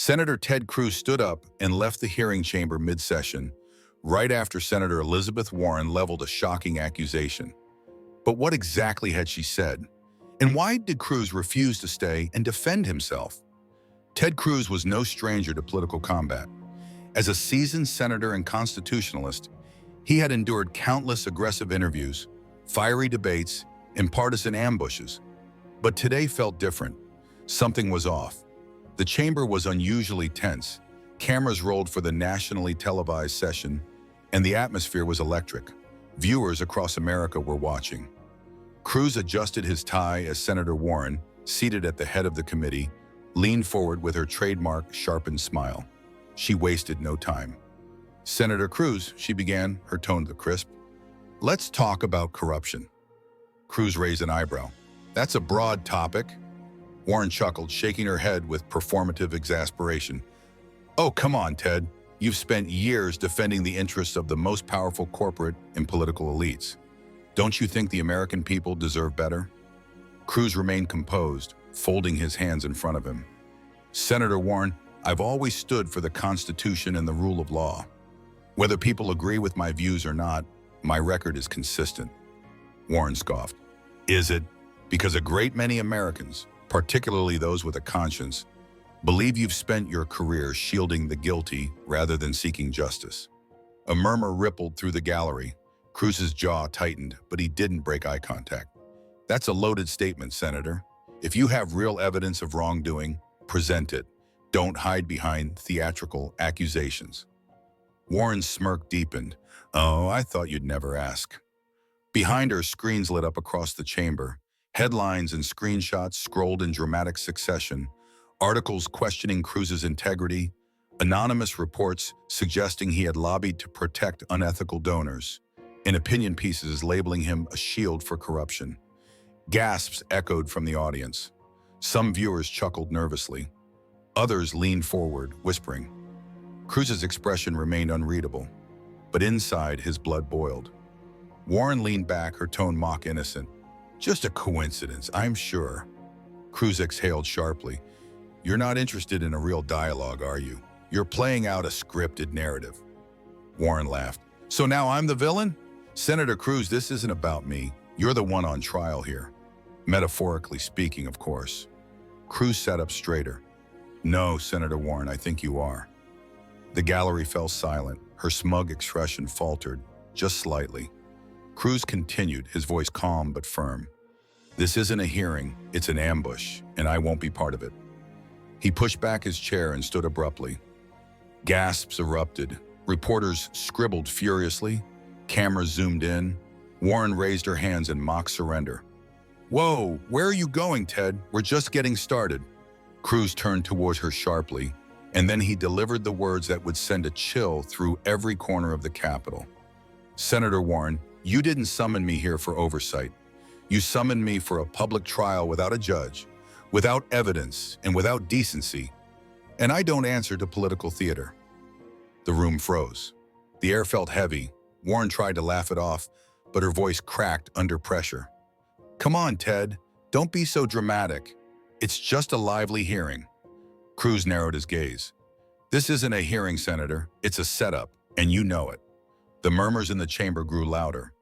Senator Ted Cruz stood up and left the hearing chamber mid-session, right after Senator Elizabeth Warren leveled a shocking accusation. But what exactly had she said? And why did Cruz refuse to stay and defend himself? Ted Cruz was no stranger to political combat. As a seasoned senator and constitutionalist, he had endured countless aggressive interviews, fiery debates, and partisan ambushes. But today felt different. Something was off. The chamber was unusually tense. Cameras rolled for the nationally televised session, and the atmosphere was electric. Viewers across America were watching. Cruz adjusted his tie as Senator Warren, seated at the head of the committee, leaned forward with her trademark sharpened smile. She wasted no time. "Senator Cruz," she began, her tone crisp, "let's talk about corruption." Cruz raised an eyebrow. "That's a broad topic." Warren chuckled, shaking her head with performative exasperation. "Oh, come on, Ted. You've spent years defending the interests of the most powerful corporate and political elites. Don't you think the American people deserve better?" Cruz remained composed, folding his hands in front of him. "Senator Warren, I've always stood for the Constitution and the rule of law. Whether people agree with my views or not, my record is consistent." Warren scoffed. "Is it? Because a great many Americans, particularly those with a conscience, believe you've spent your career shielding the guilty rather than seeking justice." A murmur rippled through the gallery. Cruz's jaw tightened, but he didn't break eye contact. "That's a loaded statement, Senator. If you have real evidence of wrongdoing, present it. Don't hide behind theatrical accusations." Warren's smirk deepened. "Oh, I thought you'd never ask." Behind her, screens lit up across the chamber. Headlines and screenshots scrolled in dramatic succession. Articles questioning Cruz's integrity. Anonymous reports suggesting he had lobbied to protect unethical donors. And opinion pieces labeling him a shield for corruption. Gasps echoed from the audience. Some viewers chuckled nervously. Others leaned forward, whispering. Cruz's expression remained unreadable, but inside his blood boiled. Warren leaned back, her tone mock innocent. "Just a coincidence, I'm sure." Cruz exhaled sharply. "You're not interested in a real dialogue, are you? You're playing out a scripted narrative." Warren laughed. "So now I'm the villain? Senator Cruz, this isn't about me. You're the one on trial here. Metaphorically speaking, of course." Cruz sat up straighter. "No, Senator Warren, I think you are." The gallery fell silent. Her smug expression faltered, just slightly. Cruz continued, his voice calm but firm. "This isn't a hearing, it's an ambush, and I won't be part of it." He pushed back his chair and stood abruptly. Gasps erupted. Reporters scribbled furiously. Cameras zoomed in. Warren raised her hands in mock surrender. "Whoa, where are you going, Ted? We're just getting started." Cruz turned towards her sharply, and then he delivered the words that would send a chill through every corner of the Capitol. "Senator Warren, you didn't summon me here for oversight. You summoned me for a public trial without a judge, without evidence, and without decency. And I don't answer to political theater." The room froze. The air felt heavy. Warren tried to laugh it off, but her voice cracked under pressure. "Come on, Ted. Don't be so dramatic. It's just a lively hearing." Cruz narrowed his gaze. "This isn't a hearing, Senator. It's a setup, and you know it." The murmurs in the chamber grew louder.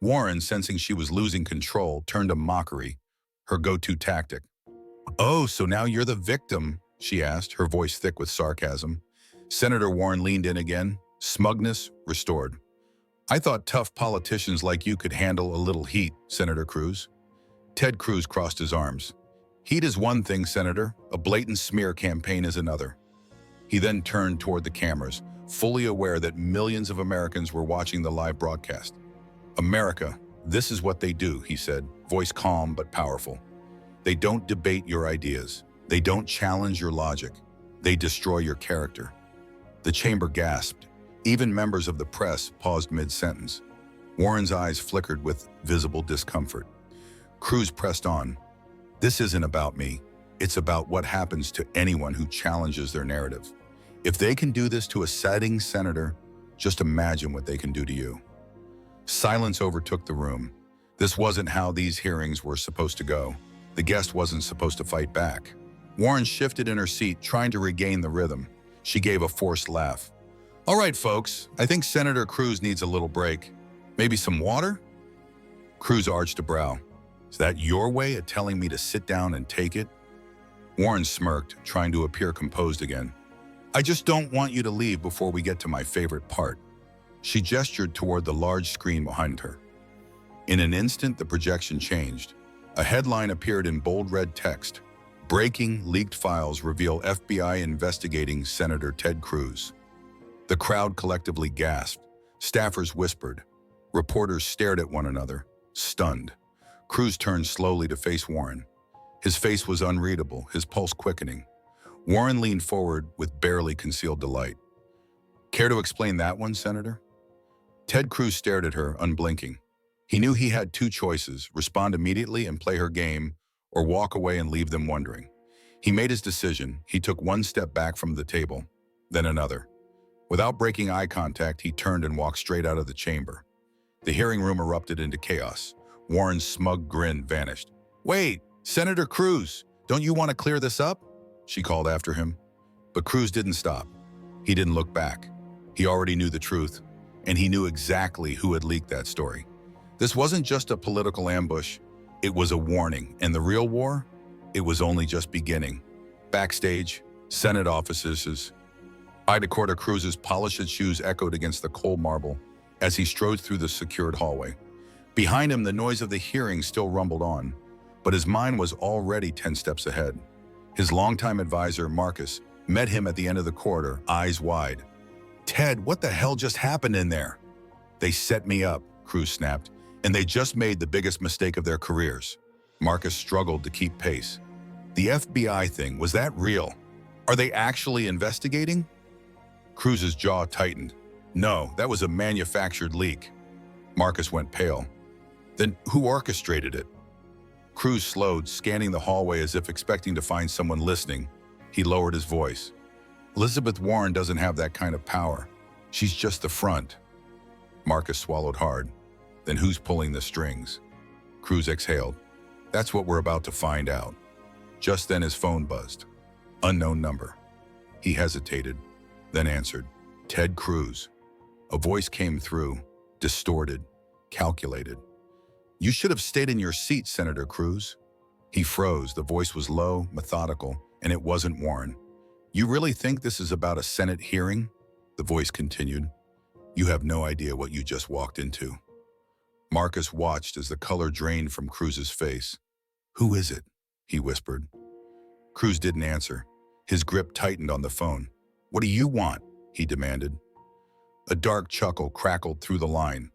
Warren, sensing she was losing control, turned to mockery, her go-to tactic. "Oh, so now you're the victim?" she asked, her voice thick with sarcasm. Senator Warren leaned in again, smugness restored. "I thought tough politicians like you could handle a little heat, Senator Cruz." Ted Cruz crossed his arms. "Heat is one thing, Senator. A blatant smear campaign is another." He then turned toward the cameras, fully aware that millions of Americans were watching the live broadcast. "America, this is what they do," he said, voice calm but powerful. "They don't debate your ideas. They don't challenge your logic. They destroy your character." The chamber gasped. Even members of the press paused mid-sentence. Warren's eyes flickered with visible discomfort. Cruz pressed on. "This isn't about me. It's about what happens to anyone who challenges their narrative. If they can do this to a sitting senator, just imagine what they can do to you." Silence overtook the room. This wasn't how these hearings were supposed to go. The guest wasn't supposed to fight back. Warren shifted in her seat, trying to regain the rhythm. She gave a forced laugh. All right, folks, I think Senator Cruz needs a little break. Maybe some water? Cruz arched a brow. Is that your way of telling me to sit down and take it? Warren smirked, trying to appear composed again. I just don't want you to leave before we get to my favorite part. She gestured toward the large screen behind her. In an instant, the projection changed. A headline appeared in bold red text. Breaking leaked files reveal FBI investigating Senator Ted Cruz. The crowd collectively gasped. Staffers whispered. Reporters stared at one another, stunned. Cruz turned slowly to face Warren. His face was unreadable, his pulse quickening. Warren leaned forward with barely concealed delight. Care to explain that one, Senator? Ted Cruz stared at her, unblinking. He knew he had two choices, respond immediately and play her game, or walk away and leave them wondering. He made his decision. He took one step back from the table, then another. Without breaking eye contact, he turned and walked straight out of the chamber. The hearing room erupted into chaos. Warren's smug grin vanished. Wait, Senator Cruz, don't you want to clear this up? She called after him. But Cruz didn't stop. He didn't look back. He already knew the truth, and he knew exactly who had leaked that story. This wasn't just a political ambush. It was a warning, and the real war? It was only just beginning. Backstage, Senate offices, Ida Corda Cruz's polished shoes echoed against the cold marble as he strode through the secured hallway. Behind him, the noise of the hearing still rumbled on, but his mind was already 10 steps ahead. His longtime advisor, Marcus, met him at the end of the corridor, eyes wide. Ted, what the hell just happened in there? They set me up, Cruz snapped, and they just made the biggest mistake of their careers. Marcus struggled to keep pace. The FBI thing, was that real? Are they actually investigating? Cruz's jaw tightened. No, that was a manufactured leak. Marcus went pale. Then who orchestrated it? Cruz slowed, scanning the hallway as if expecting to find someone listening. He lowered his voice. Elizabeth Warren doesn't have that kind of power. She's just the front. Marcus swallowed hard. Then who's pulling the strings? Cruz exhaled. That's what we're about to find out. Just then his phone buzzed. Unknown number. He hesitated, then answered. Ted Cruz. A voice came through, distorted, calculated. You should have stayed in your seat, Senator Cruz. He froze. The voice was low, methodical, and it wasn't Warren. You really think this is about a Senate hearing? The voice continued. You have no idea what you just walked into. Marcus watched as the color drained from Cruz's face. Who is it? He whispered. Cruz didn't answer. His grip tightened on the phone. What do you want? He demanded. A dark chuckle crackled through the line.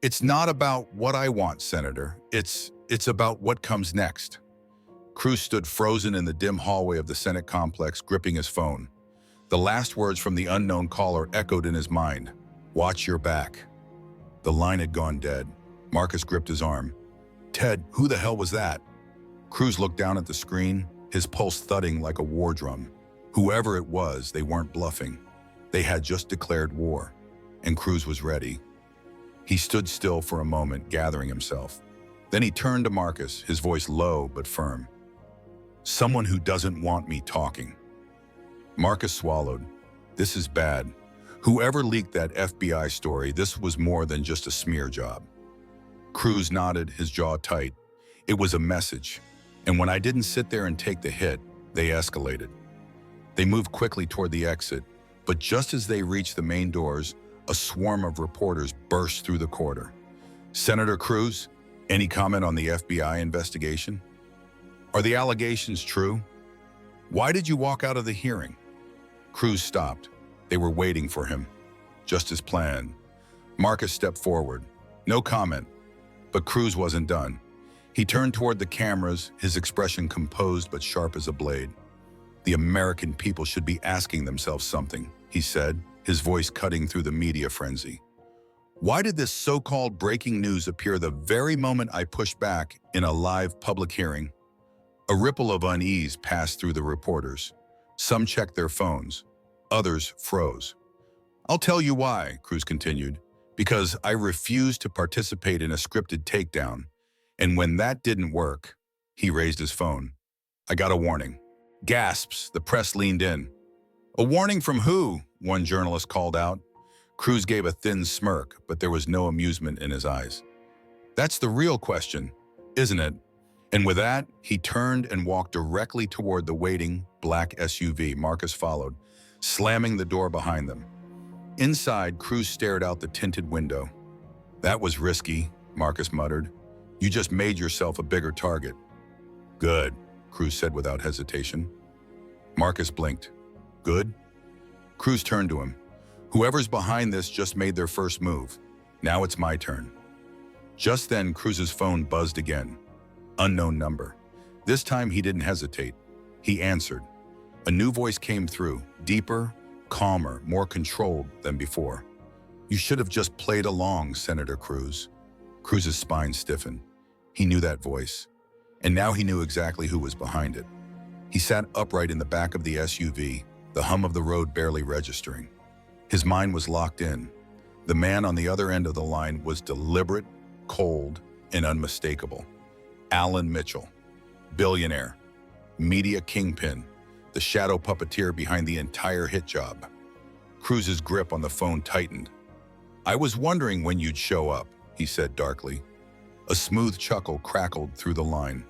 It's not about what I want, Senator. It's about what comes next. Cruz stood frozen in the dim hallway of the Senate complex, gripping his phone. The last words from the unknown caller echoed in his mind. Watch your back. The line had gone dead. Marcus gripped his arm. Ted, who the hell was that? Cruz looked down at the screen, his pulse thudding like a war drum. Whoever it was, they weren't bluffing. They had just declared war, and Cruz was ready. He stood still for a moment, gathering himself. Then he turned to Marcus, his voice low but firm. Someone who doesn't want me talking. Marcus swallowed. This is bad. Whoever leaked that FBI story, this was more than just a smear job. Cruz nodded, his jaw tight. It was a message. And when I didn't sit there and take the hit, they escalated. They moved quickly toward the exit, but just as they reached the main doors, a swarm of reporters burst through the corridor. Senator Cruz, any comment on the FBI investigation? Are the allegations true? Why did you walk out of the hearing? Cruz stopped. They were waiting for him, just as planned. Marcus stepped forward. No comment. But Cruz wasn't done. He turned toward the cameras, his expression composed but sharp as a blade. The American people should be asking themselves something, he said, his voice cutting through the media frenzy. Why did this so-called breaking news appear the very moment I pushed back in a live public hearing? A ripple of unease passed through the reporters. Some checked their phones. Others froze. I'll tell you why, Cruz continued, because I refused to participate in a scripted takedown. And when that didn't work, he raised his phone. I got a warning. Gasps, the press leaned in. A warning from who? One journalist called out. Cruz gave a thin smirk, but there was no amusement in his eyes. That's the real question, isn't it? And with that, he turned and walked directly toward the waiting black SUV. Marcus followed, slamming the door behind them. Inside, Cruz stared out the tinted window. That was risky, Marcus muttered. You just made yourself a bigger target. Good, Cruz said without hesitation. Marcus blinked. Good? Cruz turned to him. Whoever's behind this just made their first move. Now it's my turn. Just then, Cruz's phone buzzed again. Unknown number. This time he didn't hesitate. He answered. A new voice came through, deeper, calmer, more controlled than before. You should have just played along, Senator Cruz. Cruz's spine stiffened. He knew that voice. And now he knew exactly who was behind it. He sat upright in the back of the SUV, the hum of the road barely registering. His mind was locked in. The man on the other end of the line was deliberate, cold, and unmistakable. Alan Mitchell, billionaire, media kingpin, the shadow puppeteer behind the entire hit job. Cruz's grip on the phone tightened. I was wondering when you'd show up, he said darkly. A smooth chuckle crackled through the line.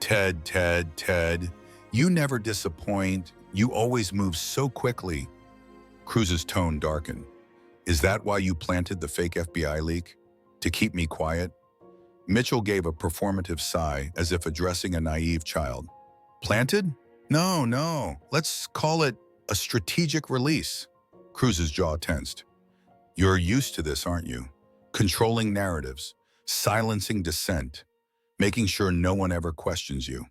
Ted, you never disappoint. You always move so quickly. Cruz's tone darkened. Is that why you planted the fake FBI leak? To keep me quiet? Mitchell gave a performative sigh as if addressing a naive child. Planted? No. Let's call it a strategic release. Cruz's jaw tensed. You're used to this, aren't you? Controlling narratives, silencing dissent, making sure no one ever questions you.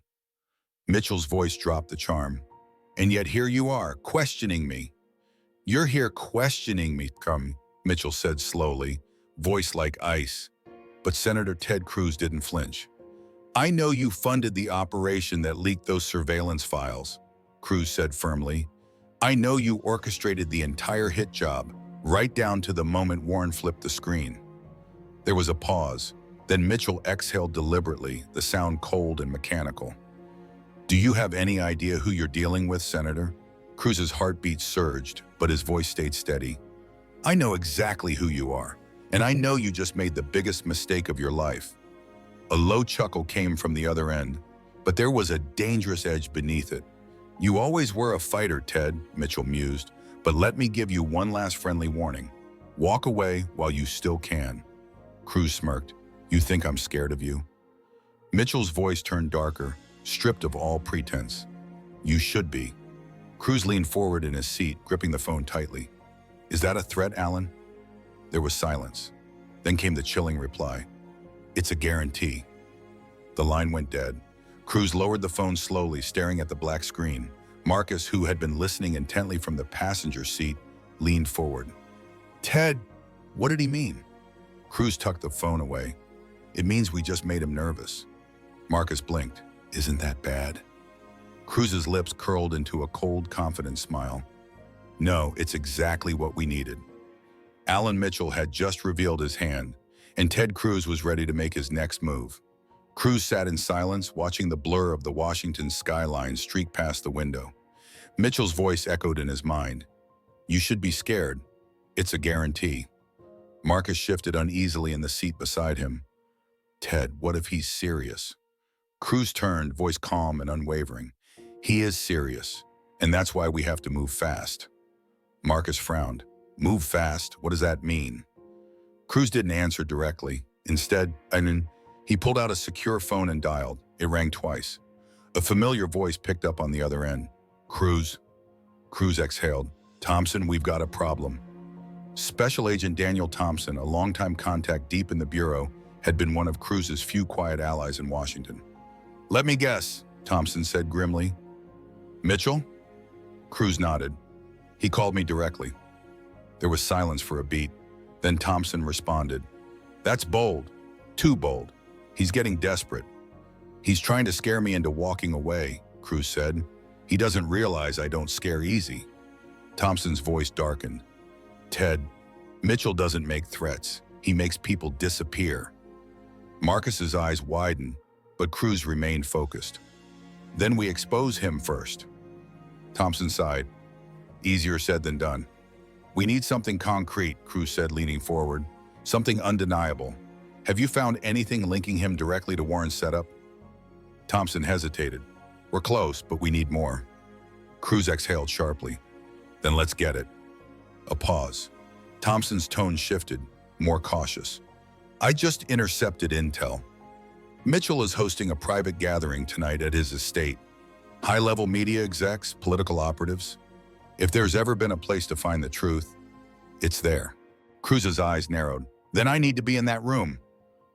Mitchell's voice dropped the charm. And yet here you are, questioning me. You're here questioning me, Mitchell said slowly, voice like ice. But Senator Ted Cruz didn't flinch. I know you funded the operation that leaked those surveillance files, Cruz said firmly. I know you orchestrated the entire hit job, right down to the moment Warren flipped the screen. There was a pause. Then Mitchell exhaled deliberately, the sound cold and mechanical. Do you have any idea who you're dealing with, Senator? Cruz's heartbeat surged, but his voice stayed steady. I know exactly who you are, and I know you just made the biggest mistake of your life. A low chuckle came from the other end, but there was a dangerous edge beneath it. You always were a fighter, Ted, Mitchell mused, but let me give you one last friendly warning. Walk away while you still can. Cruz smirked. You think I'm scared of you? Mitchell's voice turned darker, stripped of all pretense. You should be. Cruz leaned forward in his seat, gripping the phone tightly. Is that a threat, Alan? There was silence. Then came the chilling reply. It's a guarantee. The line went dead. Cruz lowered the phone slowly, staring at the black screen. Marcus, who had been listening intently from the passenger seat, leaned forward. Ted, what did he mean? Cruz tucked the phone away. It means we just made him nervous. Marcus blinked. Isn't that bad? Cruz's lips curled into a cold, confident smile. No, it's exactly what we needed. Alan Mitchell had just revealed his hand, and Ted Cruz was ready to make his next move. Cruz sat in silence, watching the blur of the Washington skyline streak past the window. Mitchell's voice echoed in his mind. You should be scared. It's a guarantee. Marcus shifted uneasily in the seat beside him. Ted, what if he's serious? Cruz turned, voice calm and unwavering. He is serious, and that's why we have to move fast. Marcus frowned. Move fast? What does that mean? Cruz didn't answer directly. Instead, he pulled out a secure phone and dialed. It rang twice. A familiar voice picked up on the other end. Cruz. Cruz exhaled. Thompson, we've got a problem. Special Agent Daniel Thompson, a longtime contact deep in the Bureau, had been one of Cruz's few quiet allies in Washington. Let me guess, Thompson said grimly. Mitchell? Cruz nodded. He called me directly. There was silence for a beat. Then Thompson responded. That's bold. Too bold. He's getting desperate. He's trying to scare me into walking away, Cruz said. He doesn't realize I don't scare easy. Thompson's voice darkened. Ted, Mitchell doesn't make threats. He makes people disappear. Marcus's eyes widened, but Cruz remained focused. Then we expose him first. Thompson sighed. Easier said than done. We need something concrete, Cruz said, leaning forward. Something undeniable. Have you found anything linking him directly to Warren's setup? Thompson hesitated. We're close, but we need more. Cruz exhaled sharply. Then let's get it. A pause. Thompson's tone shifted, more cautious. I just intercepted intel. Mitchell is hosting a private gathering tonight at his estate. High-level media execs, political operatives. If there's ever been a place to find the truth, it's there. Cruz's eyes narrowed. Then I need to be in that room.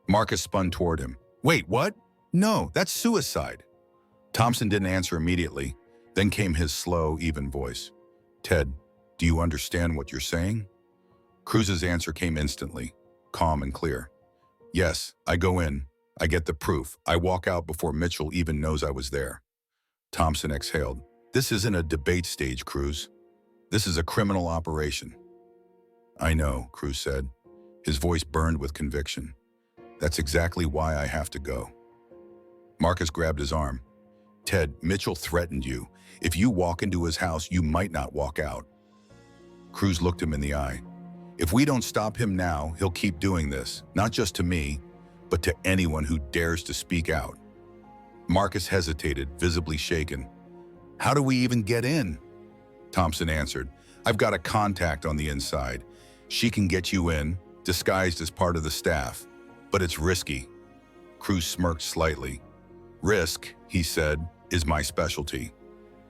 Marcus spun toward him. Wait, what? No, that's suicide. Thompson didn't answer immediately. Then came his slow, even voice. Ted, do you understand what you're saying? Cruz's answer came instantly, calm and clear. Yes, I go in. I get the proof. I walk out before Mitchell even knows I was there. Thompson exhaled. This isn't a debate stage, Cruz. This is a criminal operation. I know, Cruz said. His voice burned with conviction. That's exactly why I have to go. Marcus grabbed his arm. Ted, Mitchell threatened you. If you walk into his house, you might not walk out. Cruz looked him in the eye. If we don't stop him now, he'll keep doing this, not just to me, but to anyone who dares to speak out. Marcus hesitated, visibly shaken. How do we even get in? Thompson answered, I've got a contact on the inside. She can get you in, disguised as part of the staff, but it's risky. Cruz smirked slightly. Risk, he said, is my specialty.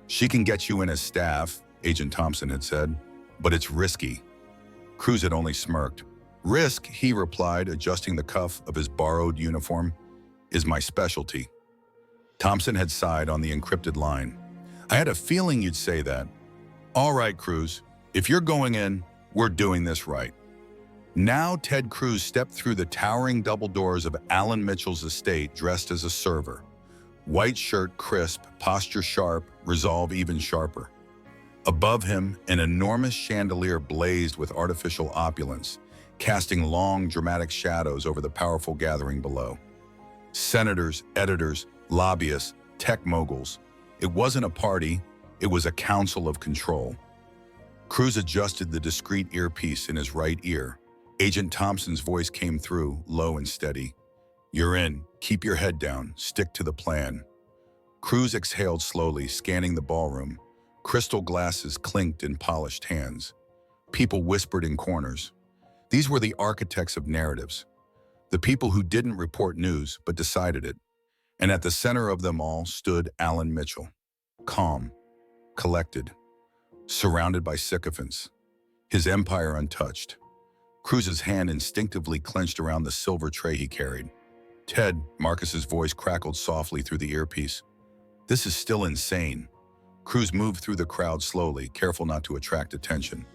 She can get you in as staff, Agent Thompson had said, but it's risky. Cruz had only smirked. Risk, he replied, adjusting the cuff of his borrowed uniform, is my specialty. Thompson had sighed on the encrypted line. I had a feeling you'd say that. All right, Cruz, if you're going in, we're doing this right. Now Ted Cruz stepped through the towering double doors of Alan Mitchell's estate dressed as a server. White shirt crisp, posture sharp, resolve even sharper. Above him, an enormous chandelier blazed with artificial opulence, casting long, dramatic shadows over the powerful gathering below. Senators, editors, lobbyists, tech moguls. It wasn't a party, it was a council of control. Cruz adjusted the discreet earpiece in his right ear. Agent Thompson's voice came through, low and steady. You're in. Keep your head down. Stick to the plan. Cruz exhaled slowly, scanning the ballroom. Crystal glasses clinked in polished hands. People whispered in corners. These were the architects of narratives. The people who didn't report news, but decided it. And at the center of them all stood Alan Mitchell. Calm, collected, surrounded by sycophants. His empire untouched. Cruz's hand instinctively clenched around the silver tray he carried. Ted, Marcus's voice crackled softly through the earpiece. This is still insane. Cruz moved through the crowd slowly, careful not to attract attention.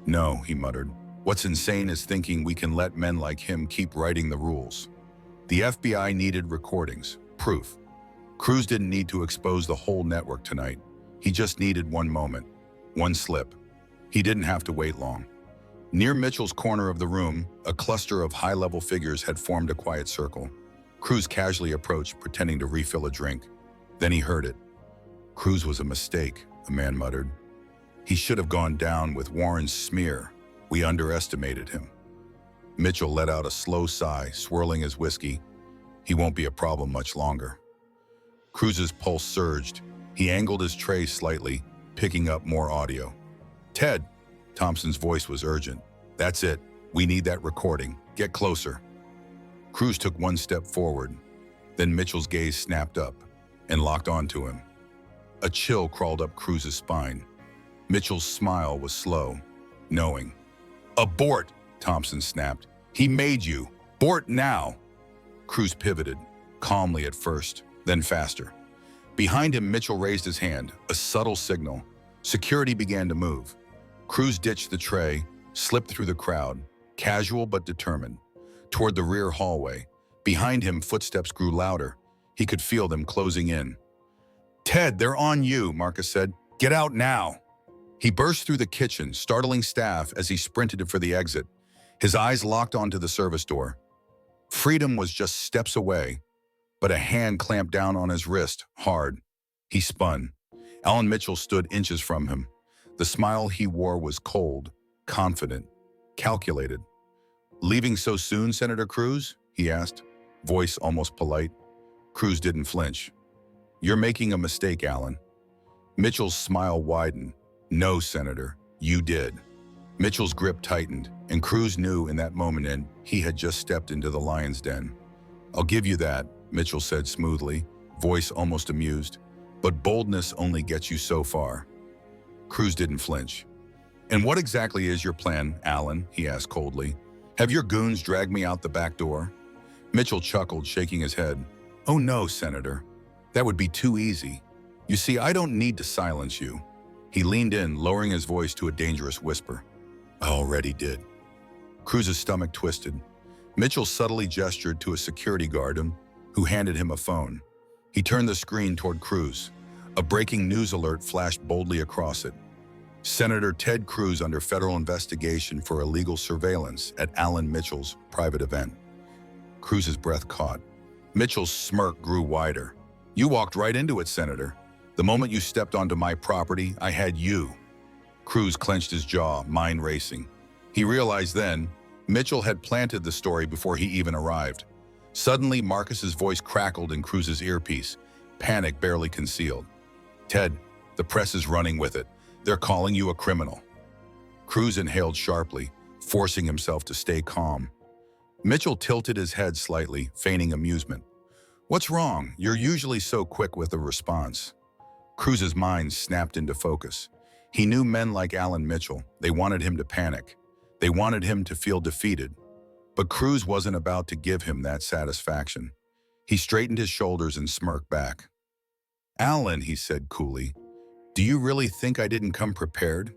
No, he muttered. What's insane is thinking we can let men like him keep writing the rules. The FBI needed recordings, proof. Cruz didn't need to expose the whole network tonight. He just needed one moment, one slip. He didn't have to wait long. Near Mitchell's corner of the room, a cluster of high-level figures had formed a quiet circle. Cruz casually approached, pretending to refill a drink. Then he heard it. Cruz was a mistake, a man muttered. He should have gone down with Warren's smear. We underestimated him. Mitchell let out a slow sigh, swirling his whiskey. He won't be a problem much longer. Cruz's pulse surged. He angled his tray slightly, picking up more audio. Ted, Thompson's voice was urgent. That's it. We need that recording. Get closer. Cruz took one step forward. Then Mitchell's gaze snapped up and locked onto him. A chill crawled up Cruz's spine. Mitchell's smile was slow, knowing. Abort, Thompson snapped. He made you. Abort now. Cruz pivoted, calmly at first, then faster. Behind him, Mitchell raised his hand, a subtle signal. Security began to move. Cruz ditched the tray, slipped through the crowd, casual but determined, toward the rear hallway. Behind him, footsteps grew louder. He could feel them closing in. Ted, they're on you, Marcus said. Get out now. He burst through the kitchen, startling staff as he sprinted for the exit. His eyes locked onto the service door. Freedom was just steps away, but a hand clamped down on his wrist, hard. He spun. Alan Mitchell stood inches from him. The smile he wore was cold, confident, calculated. "Leaving so soon, Senator Cruz?" he asked, voice almost polite. Cruz didn't flinch. "You're making a mistake, Alan." Mitchell's smile widened. "No, Senator, you did." Mitchell's grip tightened, and Cruz knew in that moment he had just stepped into the lion's den. "I'll give you that," Mitchell said smoothly, voice almost amused. "But boldness only gets you so far." Cruz didn't flinch. "And what exactly is your plan, Alan?" he asked coldly. "Have your goons dragged me out the back door?" Mitchell chuckled, shaking his head. "Oh no, Senator. That would be too easy. You see, I don't need to silence you." He leaned in, lowering his voice to a dangerous whisper. "I already did." Cruz's stomach twisted. Mitchell subtly gestured to a security guard who handed him a phone. He turned the screen toward Cruz. A breaking news alert flashed boldly across it. "Senator Ted Cruz under federal investigation for illegal surveillance at Alan Mitchell's private event." Cruz's breath caught. Mitchell's smirk grew wider. "You walked right into it, Senator. The moment you stepped onto my property, I had you." Cruz clenched his jaw, mind racing. He realized then Mitchell had planted the story before he even arrived. Suddenly, Marcus's voice crackled in Cruz's earpiece, panic barely concealed. "Ted, the press is running with it. They're calling you a criminal." Cruz inhaled sharply, forcing himself to stay calm. Mitchell tilted his head slightly, feigning amusement. "What's wrong? You're usually so quick with a response." Cruz's mind snapped into focus. He knew men like Alan Mitchell. They wanted him to panic. They wanted him to feel defeated. But Cruz wasn't about to give him that satisfaction. He straightened his shoulders and smirked back. "Alan," he said coolly, "do you really think I didn't come prepared?"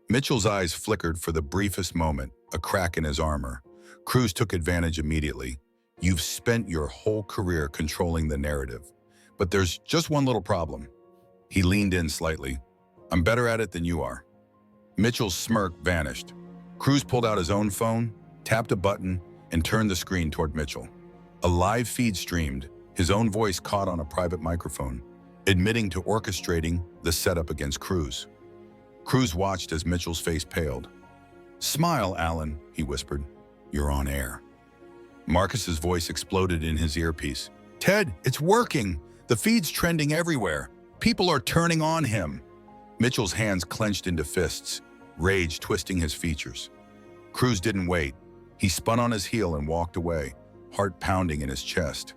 Mitchell's eyes flickered for the briefest moment, a crack in his armor. Cruz took advantage immediately. "You've spent your whole career controlling the narrative. But there's just one little problem." He leaned in slightly. "I'm better at it than you are." Mitchell's smirk vanished. Cruz pulled out his own phone, tapped a button, and turned the screen toward Mitchell. A live feed streamed, his own voice caught on a private microphone, admitting to orchestrating the setup against Cruz. Cruz watched as Mitchell's face paled. "Smile, Alan," he whispered. "You're on air." Marcus's voice exploded in his earpiece. "Ted, it's working! The feed's trending everywhere. People are turning on him." Mitchell's hands clenched into fists, rage twisting his features. Cruz didn't wait. He spun on his heel and walked away, heart pounding in his chest.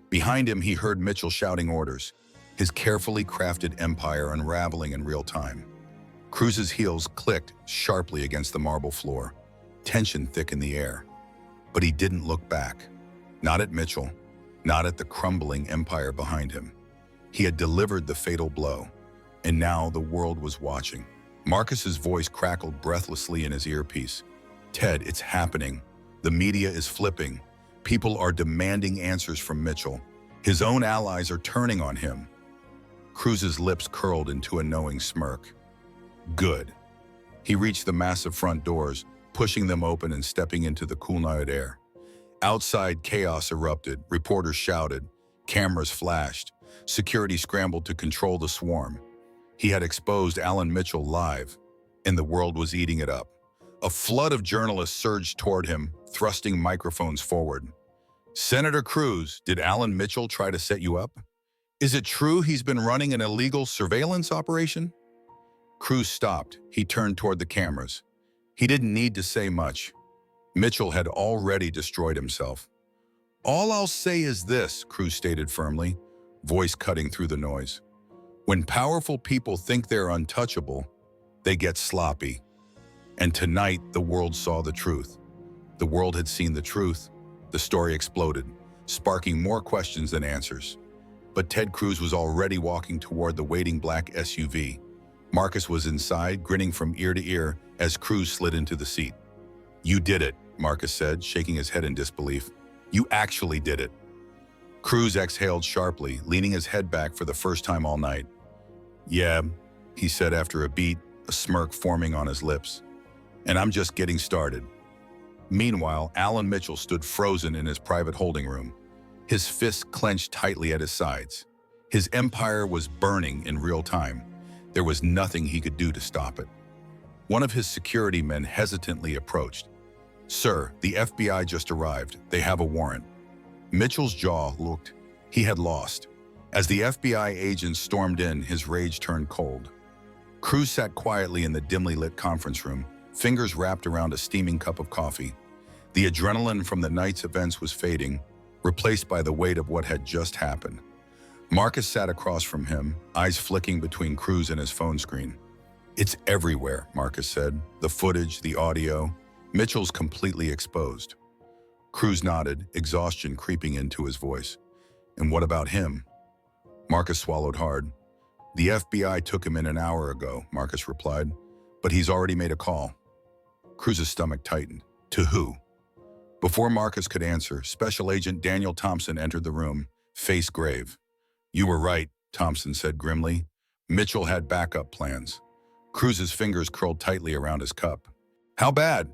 Behind him, he heard Mitchell shouting orders, his carefully crafted empire unraveling in real time. Cruz's heels clicked sharply against the marble floor, tension thick in the air. But he didn't look back. Not at Mitchell, not at the crumbling empire behind him. He had delivered the fatal blow, and now the world was watching. Marcus's voice crackled breathlessly in his earpiece. "Ted, it's happening. The media is flipping. People are demanding answers from Mitchell. His own allies are turning on him." Cruz's lips curled into a knowing smirk. Good. He reached the massive front doors, pushing them open and stepping into the cool night air. Outside, chaos erupted. Reporters shouted. Cameras flashed. Security scrambled to control the swarm. He had exposed Alan Mitchell live, and the world was eating it up. A flood of journalists surged toward him, thrusting microphones forward. "Senator Cruz, did Alan Mitchell try to set you up? Is it true he's been running an illegal surveillance operation?" Cruz stopped. He turned toward the cameras. He didn't need to say much. Mitchell had already destroyed himself. "All I'll say is this," Cruz stated firmly, voice cutting through the noise. "When powerful people think they're untouchable, they get sloppy. And tonight, the world saw the truth." The world had seen the truth. The story exploded, sparking more questions than answers. But Ted Cruz was already walking toward the waiting black SUV. Marcus was inside, grinning from ear to ear as Cruz slid into the seat. "You did it," Marcus said, shaking his head in disbelief. "You actually did it." Cruz exhaled sharply, leaning his head back for the first time all night. "Yeah," he said after a beat, a smirk forming on his lips. "And I'm just getting started." Meanwhile, Alan Mitchell stood frozen in his private holding room, his fists clenched tightly at his sides. His empire was burning in real time. There was nothing he could do to stop it. One of his security men hesitantly approached. "Sir, the FBI just arrived. They have a warrant." Mitchell's jaw looked. He had lost. As the FBI agents stormed in, his rage turned cold. Cruz sat quietly in the dimly lit conference room, fingers wrapped around a steaming cup of coffee. The adrenaline from the night's events was fading, replaced by the weight of what had just happened. Marcus sat across from him, eyes flicking between Cruz and his phone screen. "It's everywhere," Marcus said. "The footage, the audio. Mitchell's completely exposed." Cruz nodded, exhaustion creeping into his voice. "And what about him?" Marcus swallowed hard. "The FBI took him in an hour ago," Marcus replied, "but he's already made a call." Cruz's stomach tightened. "To who?" Before Marcus could answer, Special Agent Daniel Thompson entered the room, face grave. "You were right," Thompson said grimly. "Mitchell had backup plans." Cruz's fingers curled tightly around his cup. "How bad?"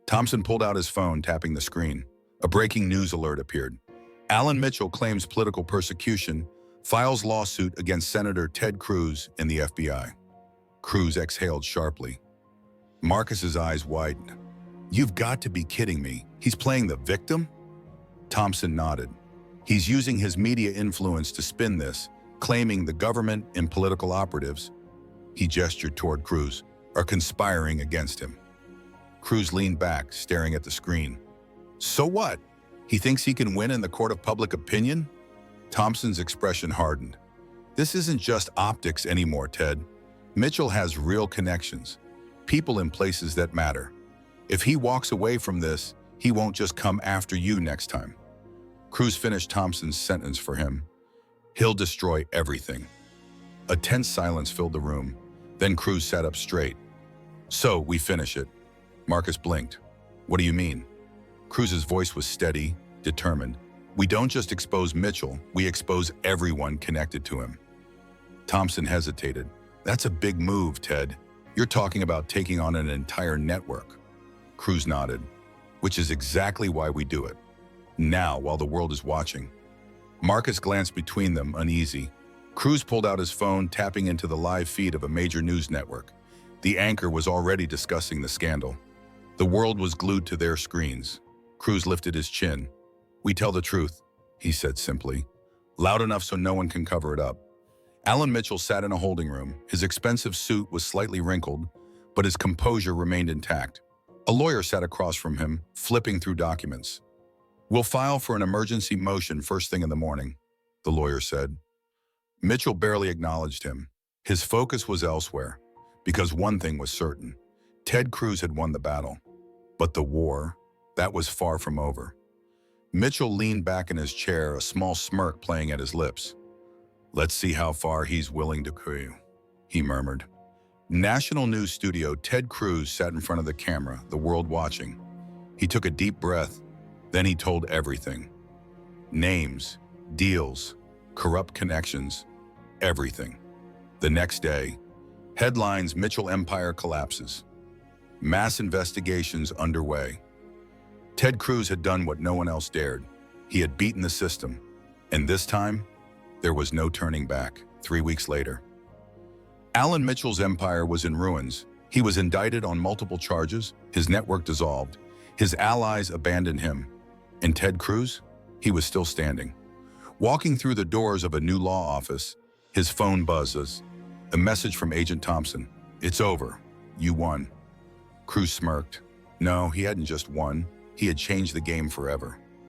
Thompson pulled out his phone, tapping the screen. A breaking news alert appeared. Alan Mitchell claims political persecution, files lawsuit against Senator Ted Cruz and the FBI. Cruz exhaled sharply. Marcus's eyes widened. "You've got to be kidding me. He's playing the victim?" Thompson nodded. "He's using his media influence to spin this, claiming the government and political operatives," he gestured toward Cruz, "are conspiring against him." Cruz leaned back, staring at the screen. "So what? He thinks he can win in the court of public opinion?" Thompson's expression hardened. "This isn't just optics anymore, Ted. Mitchell has real connections, people in places that matter. If he walks away from this, he won't just come after you next time." Cruz finished Thompson's sentence for him. "He'll destroy everything." A tense silence filled the room. Then Cruz sat up straight. "So, we finish it." Marcus blinked. "What do you mean?" Cruz's voice was steady, determined. "We don't just expose Mitchell, we expose everyone connected to him." Thompson hesitated. "That's a big move, Ted. You're talking about taking on an entire network." Cruz nodded. "Which is exactly why we do it. Now, while the world is watching." Marcus glanced between them, uneasy. Cruz pulled out his phone, tapping into the live feed of a major news network. The anchor was already discussing the scandal. The world was glued to their screens. Cruz lifted his chin. "We tell the truth," he said simply, loud enough so no one can cover it up. Alan Mitchell sat in a holding room. His expensive suit was slightly wrinkled, but his composure remained intact. A lawyer sat across from him, flipping through documents. "We'll file for an emergency motion first thing in the morning," the lawyer said. Mitchell barely acknowledged him. His focus was elsewhere, because one thing was certain. Ted Cruz had won the battle. But the war, that was far from over. Mitchell leaned back in his chair, a small smirk playing at his lips. "Let's see how far he's willing to go," he murmured. National News Studio, Ted Cruz sat in front of the camera, the world watching. He took a deep breath, then he told everything. Names, deals, corrupt connections, everything. The next day, headlines: Mitchell Empire collapses. Mass investigations underway. Ted Cruz had done what no one else dared. He had beaten the system. And this time, there was no turning back. 3 weeks later, Alan Mitchell's empire was in ruins. He was indicted on multiple charges, his network dissolved, his allies abandoned him. And Ted Cruz? He was still standing. Walking through the doors of a new law office, his phone buzzes. A message from Agent Thompson. "It's over. You won." Cruz smirked. No, he hadn't just won. He had changed the game forever.